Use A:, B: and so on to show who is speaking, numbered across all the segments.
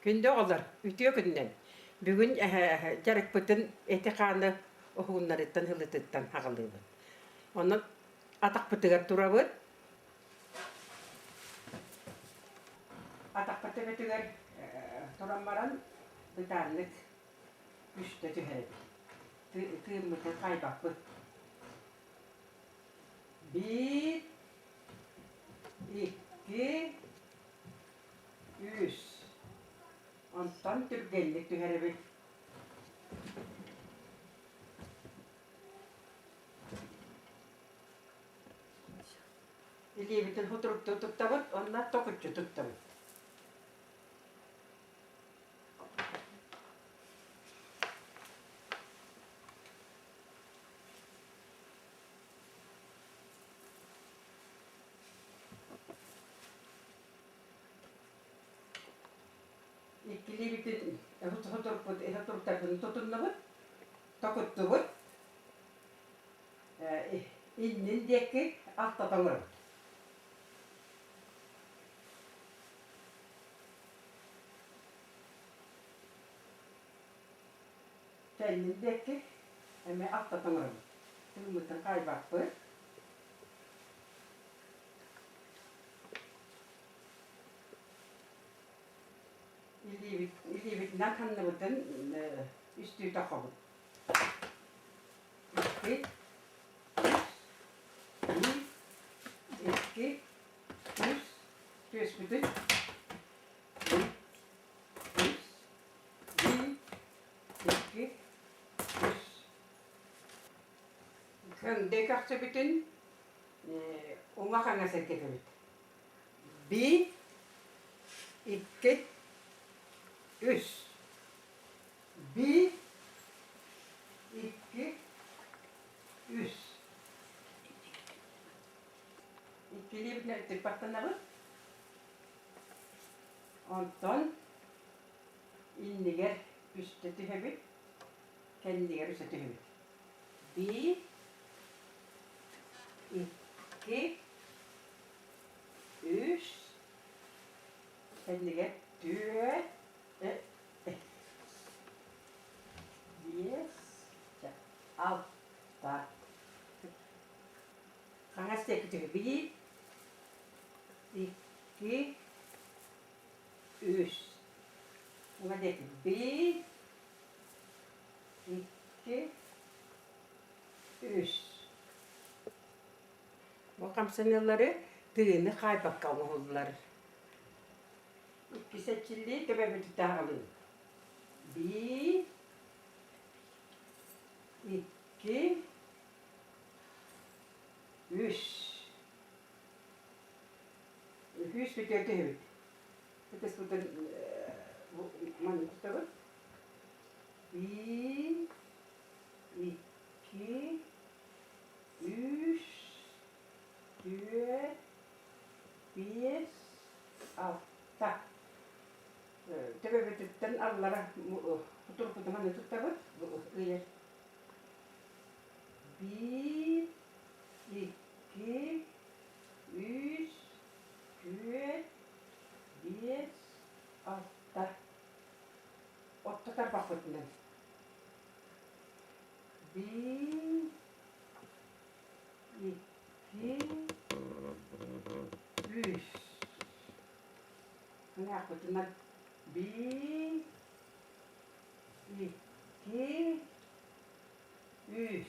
A: Күндө олар, ütüö күннен. Бүгүн жарыкпытын эти хааны оһууннарыттан хылытыттан хагалыыбыт. Онон атакпытыгар турабыт. Атакпытыгар тураммаран бытааннык үстө түһэбит. Тыыммытын кайбакпыт. Bir, iki, üç. Ondan türgenlik tüheribit. İlibitin huturuktu tuttabıt, onlar tokutçu tuttabıt. İlibitin huturuktarını tutunnabıt, tokuttubut. İnnin dekki altta tanırım. Kennin dekki eme altta tanırım. Tığımıtın kaybakpı. İlibitinden kanlıbıtın üstü takabıt. İki, iki, üç, düzbütün. Bir, iki, üç. Könde kaksı bütün ona kana serkekebit. Bir, iki, üç. Bir, iki, üç. İkili bir tıkpartanabı. Ondan inniger üstte tühebit. Kendiger üstte tühebit. Bir, iki, üç. Kendiger tühe. Yes. Altta. Kangas tekti bir, iki, üç. Buna dekti bir, iki, üç. Bu kamsanyaları tığını kaybak kalmalılar. İki seçildi, tebe bir tutarlı. Bir, iki, üç. Üç bir tane tühebit. Ötesi buradan manı tutabı. Bir, iki, üç, dört, beş, altı. Tebe bir tutan allara tutup manı tutabı. Bir, iki, üç, dört, beş, altı. Otto tarpak bütünden. Bir, iki, üç. Ne yaptılar? Bir, iki, üç.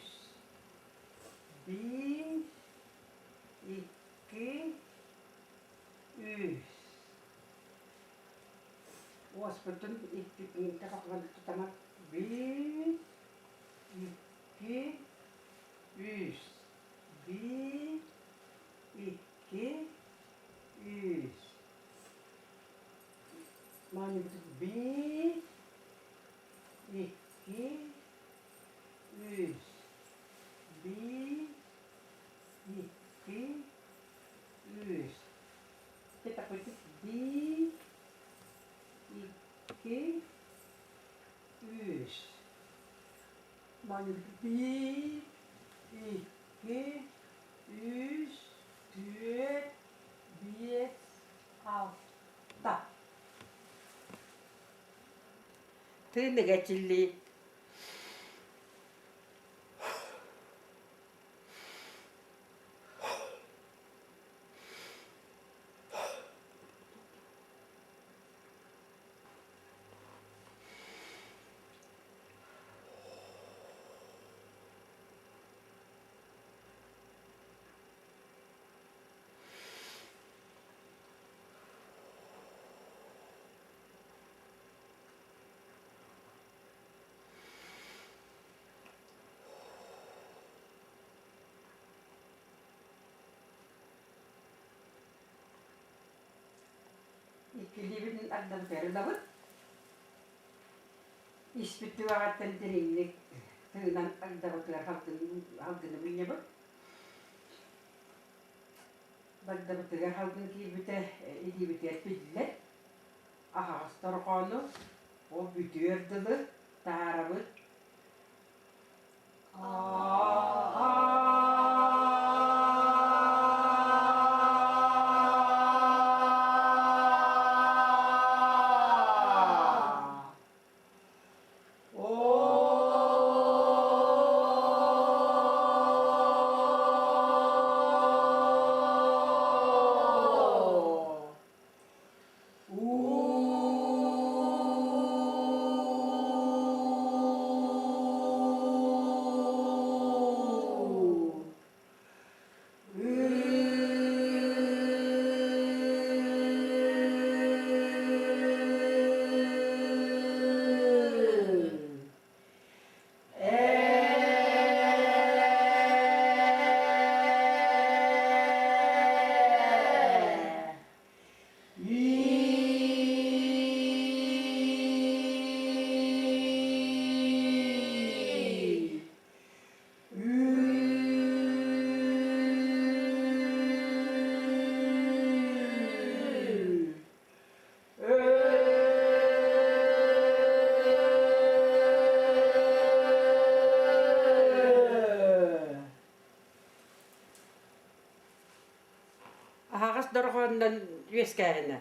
A: Bir, iki, üç. O sebetulnya kita akan pertama bir, iki, üç. Bir, iki, üç. Mana betul bir, iki, üç. Bir, iki, üç. Kita petik bir, iki, üç. Mana bir, iki, üç, dört, beş, altı. 드네가 진리. İkilibin adam perdavat. İspitü ağattan deneyimlik tığınan agdavatlar halkını binyabak. Bagdavatlar halkın ki büte idi büte pidler. Aha starqonu o bütürdülı tarabıt. Ahaqas dorqondan yueskääna.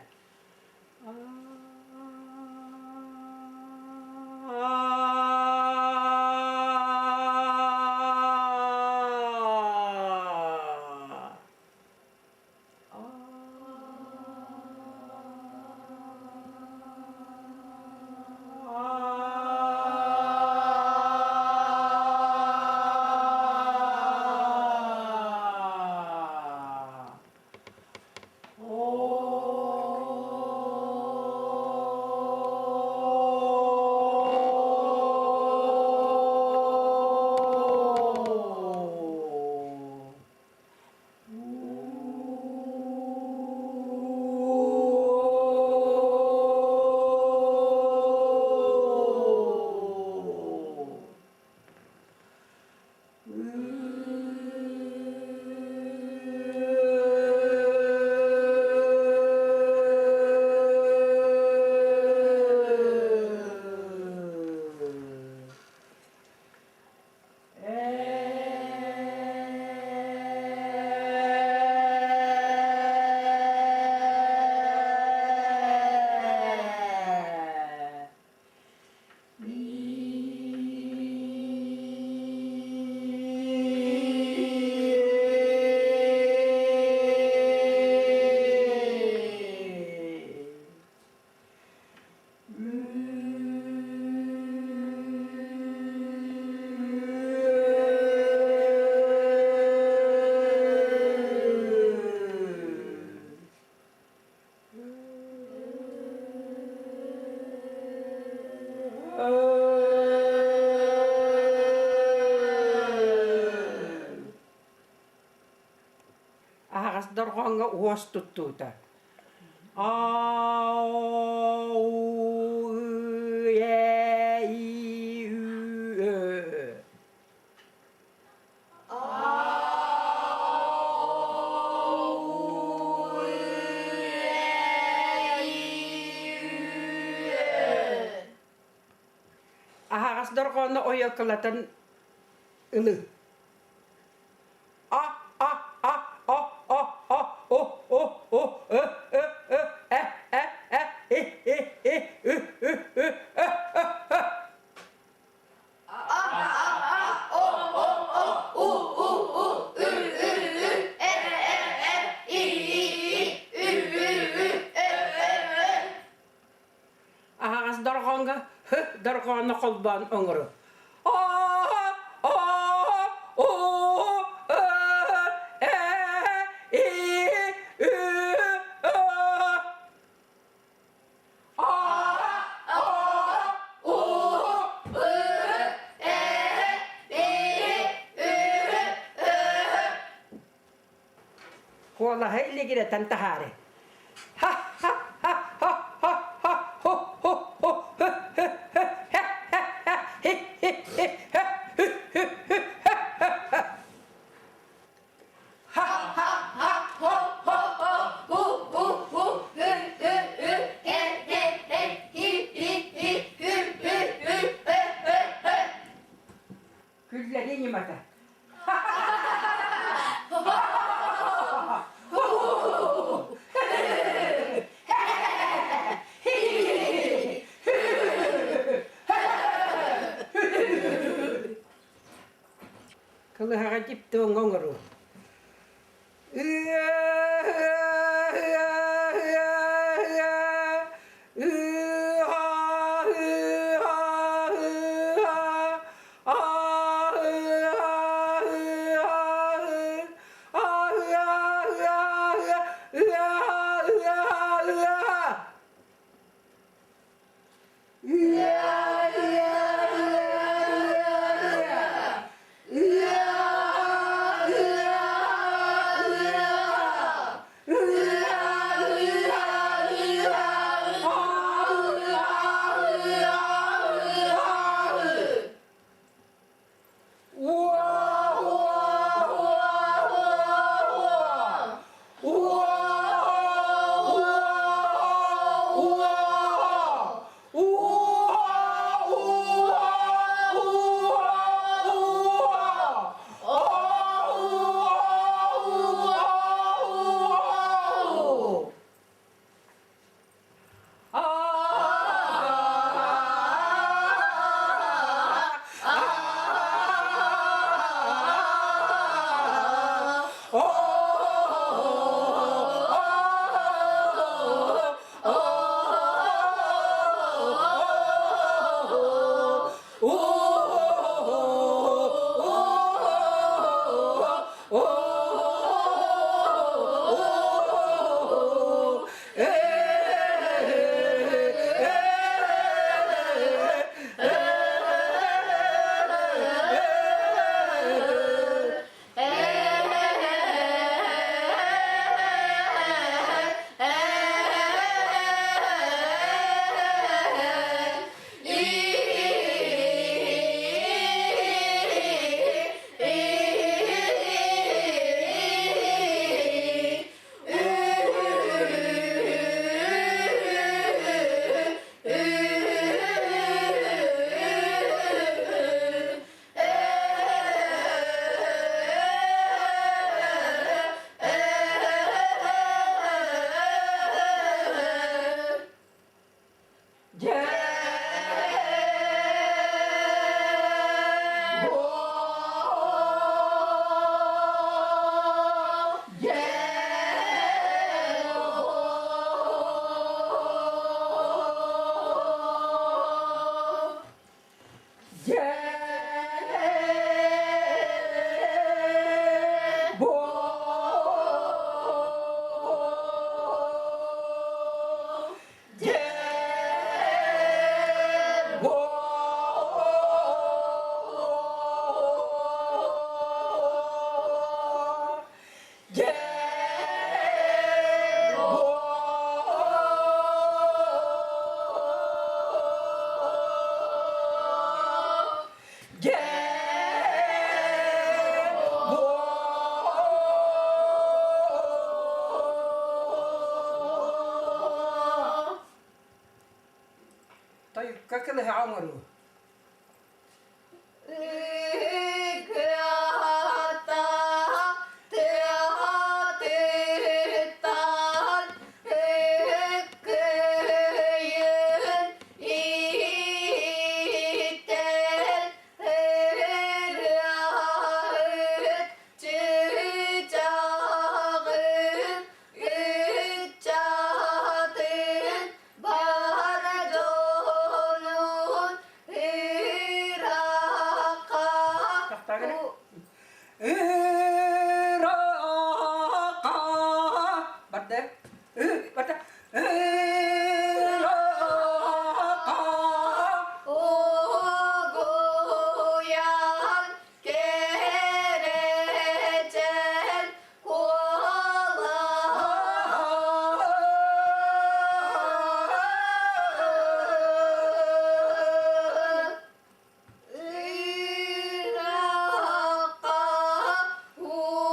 A: Ahaqas dorqonga uostuttuuta. Au ye i u ö. Ahaqas dorqonna oyoklatan ılı. darqaana qolbaan ongro والله هي اللي كده تنتهاري كلهيني متى كلها عجبت ونغرو طيب ككله عمره 맞다.
B: 오고얀 게레젠 고라 으라까 우고얀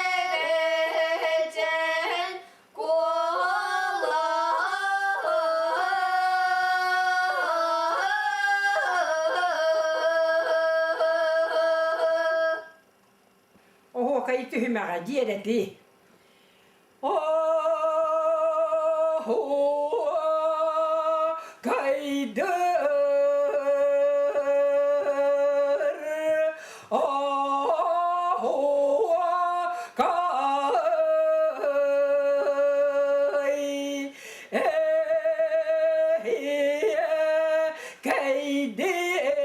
B: 게레젠 고라
A: Oho, kai tyhmää tiedeti. Oho, kai dör. Oho, kai. Kai der.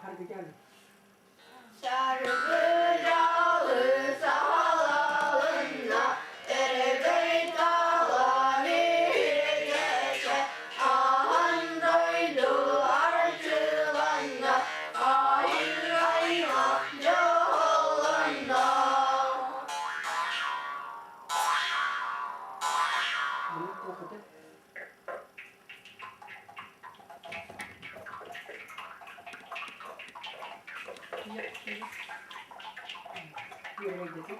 A: Hadi gel.
B: Şarkıcalı sağlarında erebey dağlar geçe ahan doydu arşılanda ayır aymancı oğlanda.
A: Bunu kokudu. Yere gidecek.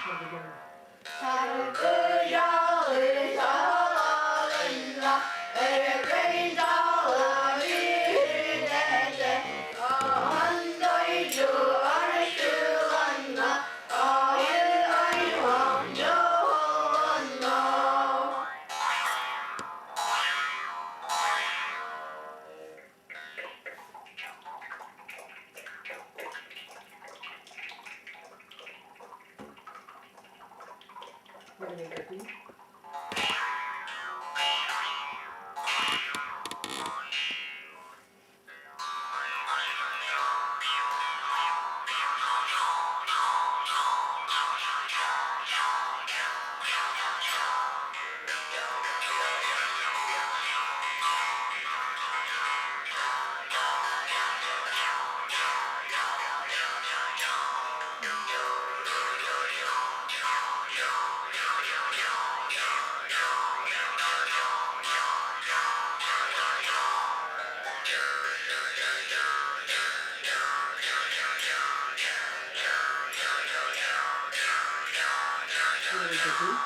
A: Hadi gel.
B: Şarkıcalı sağlarında erebey dağlar geçe ahan doydu arşılanda ayır aymancı oğlanda.
A: Yere gidecek. Yere gidecek.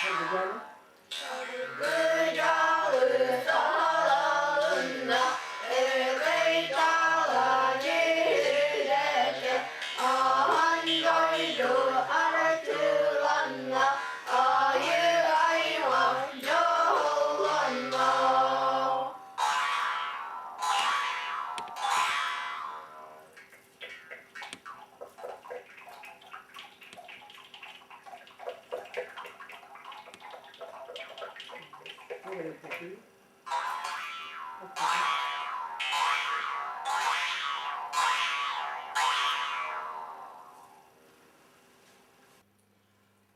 A: Hadi gel.
B: Şarkıcalı sağlarında erebey dağlar geçe ahan doydu arşılanda ayır aymancı oğlanda.
A: Yere gidecek.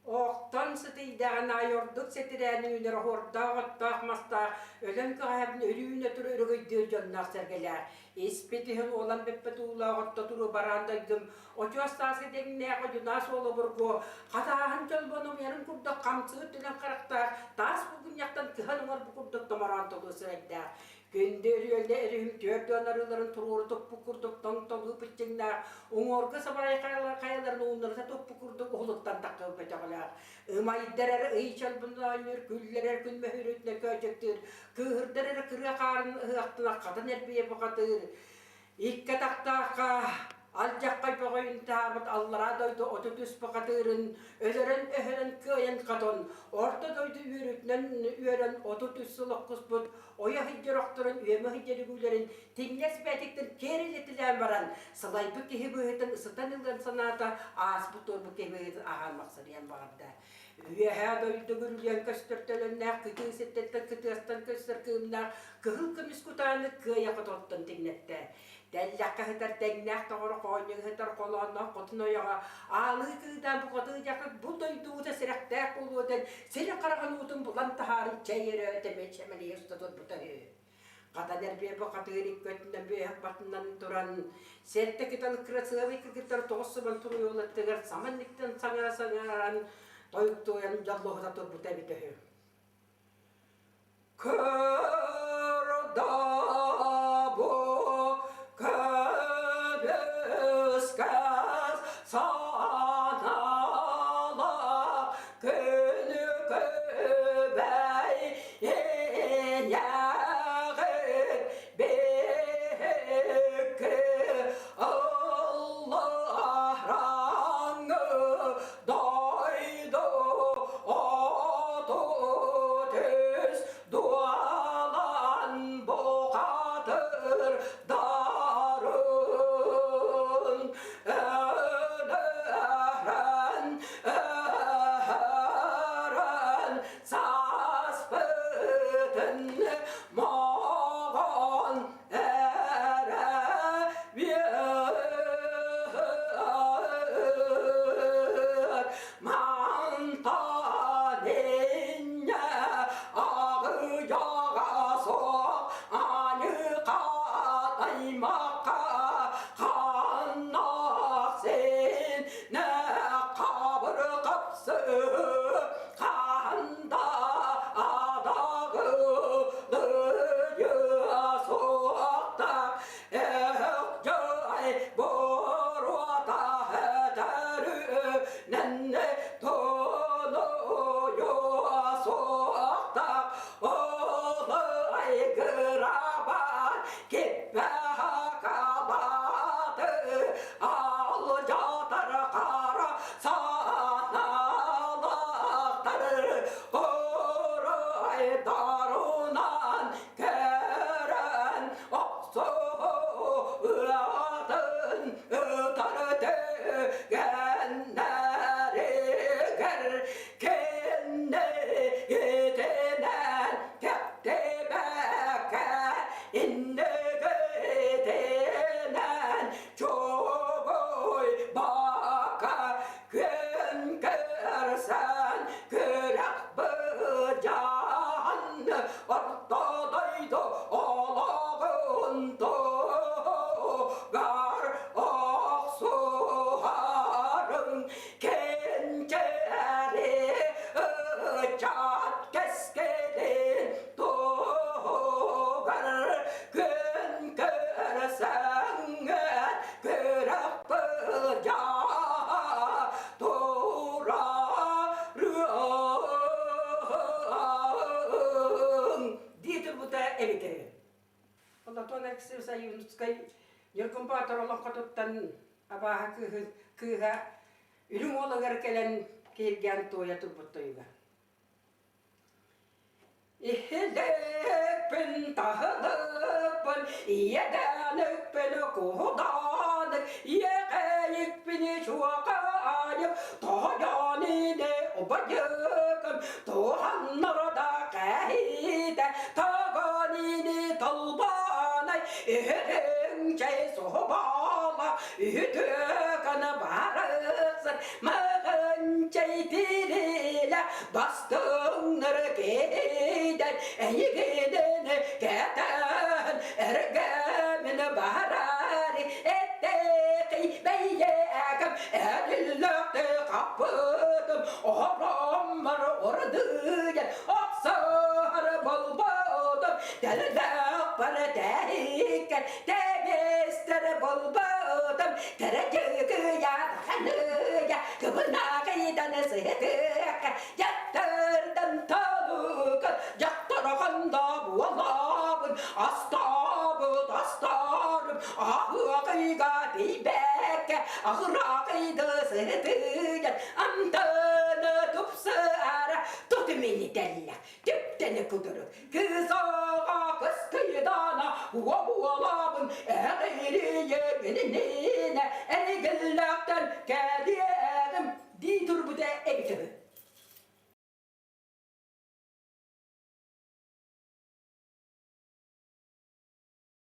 A: Oqtan sıtıydan ayorduk setireni ünere horda ottaq masta ölen kahebin ölüğüne turu örgüydü cannak sergeler. İspetihin olan beppet uğla otta turu barandaydım. Oçu astası degine kocu nas oğlu burgu. Katahan çolbanım yarın kurduk kamçı tülen karakter. Tas bugün yaktan kıhan var bu kurduk damarantolu sürekli. Gündür yölde erihim tüyöpten arıların tururu topu kurduk tonu pıçınlar. Uğurgu sabaray kayaların uğunlarsa topu kurduk oğluktan takıp peçaklar. Imayderer ıyçal bundan yür güller gün mehürütne köçektir. Kıhırderer kırı karın ıhtına kadın erbiye bakatır. İkke taktaka alcak kaypağı intihabat Allah'a doydu ototüs bakatırın. Öheren kıyan kadın. Orta doydu yürütnen üyeren ototüs sılık kısput. Oya hicrokturun üyeme hicrigülerin. Tinges betiktir keriletilen varan. Sılay bu kehibühetin ısıtan yıldan sanata. Ağız butur bu kehibühetin ahan maksariyen vardı. Üyeha doydu gürüyen köstürtelenler. Kıtı settetten kıtı astan köstür kığımlar. Kıhıl kımis kutanlık kıya kıtottun tinnette. Dellakka hitar tengnäk tawara koynyg hitar kolonna kotunoyaga alı kıdan bu katı yakıp bu doyduğuda sirektek oluğudan seni karagan utun bulan taharın çayırı öteme çemeli yustadır bu tahı. Kataner bir bu katırık götünden bir batından duran sette kital kırasığı kitar tosuban turuyola tıgar samanlıktan sangaran doyuktuyan jalloğda dur bu tahı. Kırda bu köbüskaz sanala günü köbey yağır bekir Allah rangı doydu otu tüz dualan bu kadır darın öderen öğren sas bütün mağan ere bir mantaninye ağı yağa sok anı kataymakka kannak sen ne kabır kapsı kanda adağılıyı sokta ekcay borvata heterü nenne tonuyu sokta olay kırabar kippe kabadı al catar kara sanalıkları koray darunan keren oksuğadın ötardı genleri ger kenne yetenen kepte beke inne gitenen çoboy baka gün görsen kürek bıcan ortadaydı olağın doğar oksuharın kenceri çat keskelin doğar gün görsen kürek bıcan doğarın diyedir bu da evite. Allah tuona kısırsa yunutskay yılgın bağıtar Allah katuttan abaha kıha ürün oğlanlar gelen kirgen toya turbuttoyga. İhlepin tahılıpın yedenüpün kuhudanık yekeyikpini şuakayıp toyanine obayıkın tohanlarda kehide taganini talbanay ihrince sohbala üdükünü barıksın mağınçay diriyle bastınır giden eğidini geden ergemini barari etteki beyyekim erillökte kapıdım oramar orduyen aksar bulbudum derlek var dehiken demestir bulbudum terecügüya kanıya kıbına kıydan sıhtık yattırdım taluk yattırganda bu Allah'ın astabı dastarım ahı kıyga dibek ahıra kıydı sıhtık amtını tupsara tutmini della tüpteni kuduruk kızağa kız kıydana huva bu Allah'ın eğri yeminine ergillaktan kediyedim di turbu de evitimi.